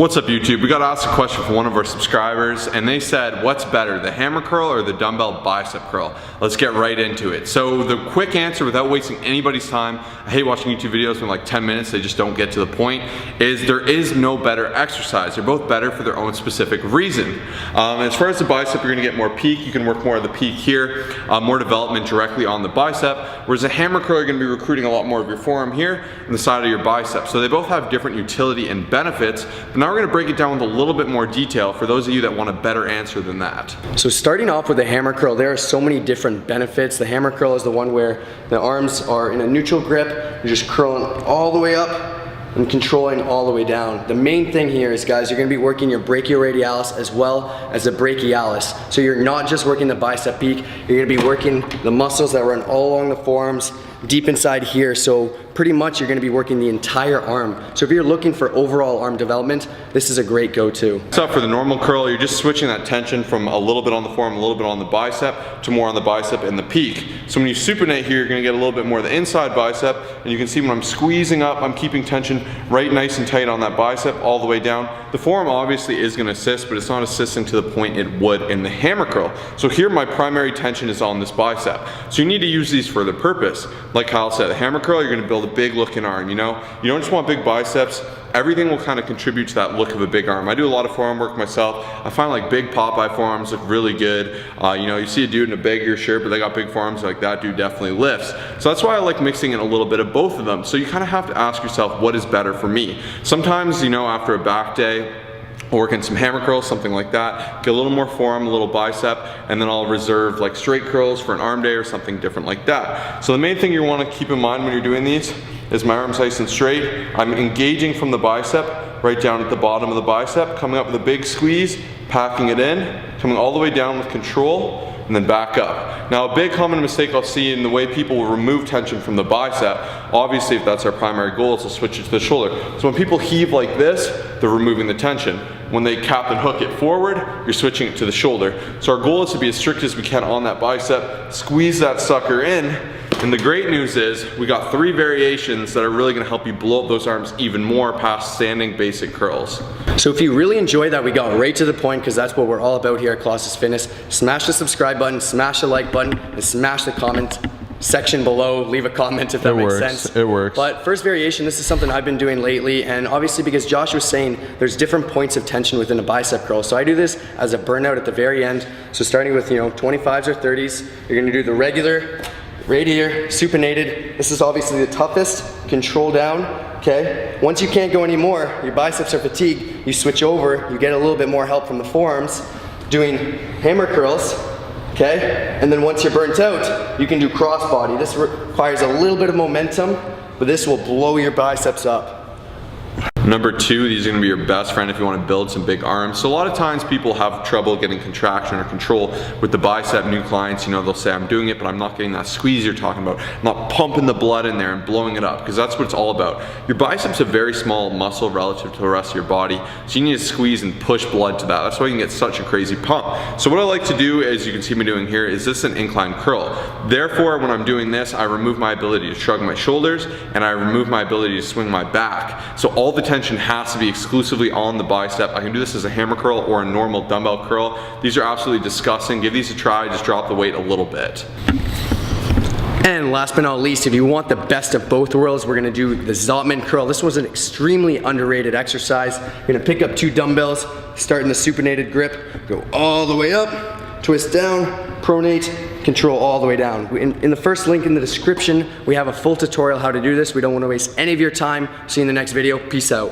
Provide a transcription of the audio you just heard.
What's up YouTube? We got asked a question from one of our subscribers and they said, what's better, the hammer curl or the dumbbell bicep curl? Let's get right into it. So the quick answer without wasting anybody's time, I hate watching YouTube videos in like 10 minutes, they just don't get to the point, is there is no better exercise. They're both better for their own specific reason. As far as the bicep, you're gonna get more peak, you can work more of the peak here, more development directly on the bicep, whereas a hammer curl, you're gonna be recruiting a lot more of your forearm here and the side of your bicep. So they both have different utility and benefits, but now we're gonna break it down with a little bit more detail for those of you that want a better answer than that. So starting off with the hammer curl, there are so many different benefits. The hammer curl is the one where the arms are in a neutral grip, you're just curling all the way up and controlling all the way down. The main thing here is, guys, you're gonna be working your brachioradialis as well as the brachialis. So you're not just working the bicep peak, you're gonna be working the muscles that run all along the forearms, deep inside here. So pretty much you're gonna be working the entire arm. So if you're looking for overall arm development, this is a great go-to. So for the normal curl, you're just switching that tension from a little bit on the forearm, a little bit on the bicep, to more on the bicep and the peak. So when you supinate here, you're gonna get a little bit more of the inside bicep, and you can see when I'm squeezing up, I'm keeping tension right nice and tight on that bicep all the way down. The forearm obviously is gonna assist, but it's not assisting to the point it would in the hammer curl. So here my primary tension is on this bicep. So you need to use these for the purpose. Like Kyle said, the hammer curl, you're gonna build a big looking arm, you know? You don't just want big biceps, everything will kind of contribute to that look of a big arm. I do a lot of forearm work myself. I find like big Popeye forearms look really good. You know, you see a dude in a baggier shirt, but they got big forearms, like that dude definitely lifts. So that's why I like mixing in a little bit of both of them. So you kind of have to ask yourself, what is better for me? Sometimes, you know, after a back day, working some hammer curls, something like that, get a little more forearm, a little bicep, and then I'll reserve like straight curls for an arm day or something different like that. So the main thing you want to keep in mind when you're doing these is my arm's nice and straight. I'm engaging from the bicep, right down at the bottom of the bicep, coming up with a big squeeze, packing it in, coming all the way down with control, and then back up. Now a big common mistake I'll see in the way people will remove tension from the bicep, obviously if that's our primary goal, is to switch it to the shoulder. So when people heave like this, they're removing the tension. When they cap and hook it forward, you're switching it to the shoulder. So our goal is to be as strict as we can on that bicep, squeeze that sucker in, and the great news is we got 3 variations that are really gonna help you blow up those arms even more past standing basic curls. So if you really enjoyed that, we got right to the point, because that's what we're all about here at Colossus Fitness. Smash the subscribe button, smash the like button, and smash the comment section below. Leave a comment if that makes sense. It works. But first variation, this is something I've been doing lately, and obviously because Josh was saying there's different points of tension within a bicep curl. So I do this as a burnout at the very end. So starting with 25s or 30s, you're gonna do the regular, right here, supinated. This is obviously the toughest, control down, okay? Once you can't go anymore, your biceps are fatigued, you switch over, you get a little bit more help from the forearms, doing hammer curls, okay? And then once you're burnt out, you can do crossbody. This requires a little bit of momentum, but this will blow your biceps up. Number 2, these are gonna be your best friend if you wanna build some big arms. So a lot of times people have trouble getting contraction or control with the bicep. New clients, you know, they'll say, I'm doing it, but I'm not getting that squeeze you're talking about. I'm not pumping the blood in there and blowing it up, because that's what it's all about. Your bicep's a very small muscle relative to the rest of your body, so you need to squeeze and push blood to that. That's why you can get such a crazy pump. So what I like to do, as you can see me doing here, is this an incline curl. Therefore, when I'm doing this, I remove my ability to shrug my shoulders, and I remove my ability to swing my back. So all the tension has to be exclusively on the bicep. I can do this as a hammer curl or a normal dumbbell curl. These are absolutely disgusting. Give these a try, just drop the weight a little bit. And last but not least, if you want the best of both worlds, we're gonna do the Zottman curl. This was an extremely underrated exercise. You're gonna pick up 2 dumbbells, start in the supinated grip, go all the way up, twist down, pronate, control all the way down. In the first link in the description, we have a full tutorial how to do this. We don't want to waste any of your time. See you in the next video. Peace out.